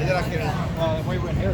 Muy buen hair,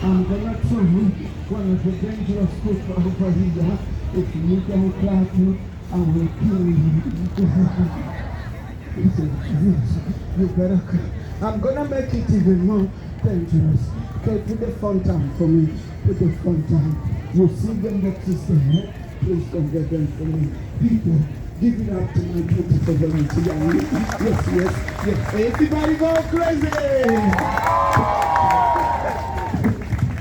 I'm gonna tell you one of the dangerous people over here. If you don't clap me, I will kill you. He said, yes, you better clap. I'm gonna make it even more dangerous. Okay, put the phone down for me. Put the phone down. You see them boxes there? Please don't get them for me. People, give it up to my beautiful volunteer. Yes, yes, yes. Everybody go crazy!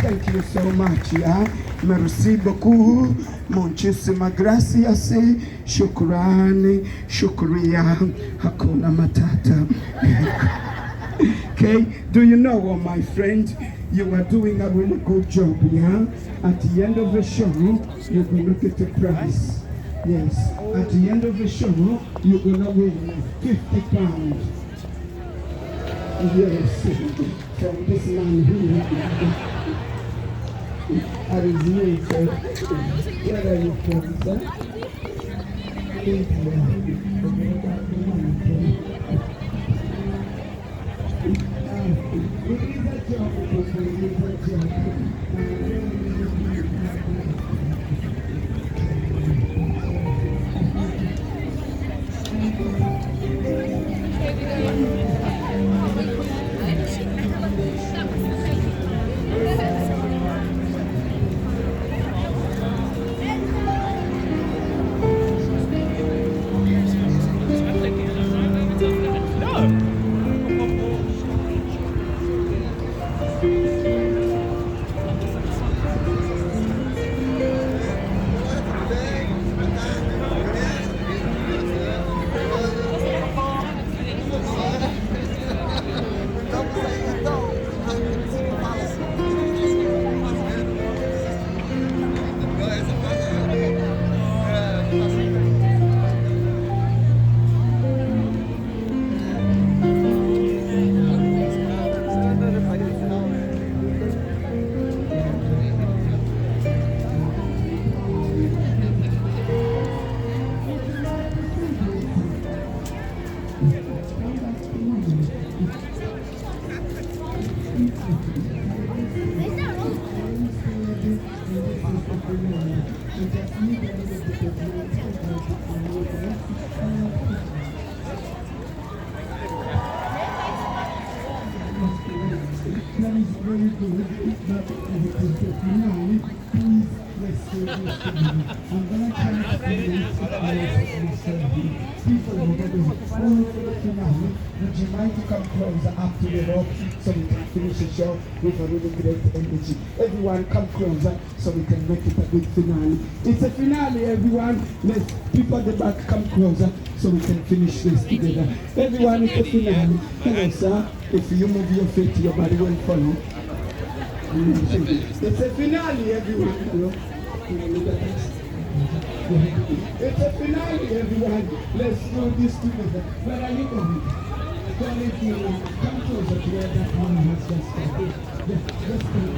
Thank you so much, yeah. Merci beaucoup. Muchísimas gracias. Shukrani, shukriya, hakuna matata. Okay, do you know what, my friend? You are doing a really good job, yeah? At the end of the show, you're going to get a prize. Yes, at the end of the show, you're going to win 50 pounds. Yes, from this man here. Originated. Where are you from, sir? Would you mind to come closer up to the rope so we can finish the show with a really great energy? Everyone come closer so we can make it a big finale. It's a finale, everyone. Let's people at the back come closer so we can finish this together. Everyone, it's a finale. Hello, sir. If you move your feet, your body will follow. It's a finale, everyone. Hello. Look at this. It's a finale, everyone. Let's do this together. Where are you going? Come closer to where that one has just started. Yes,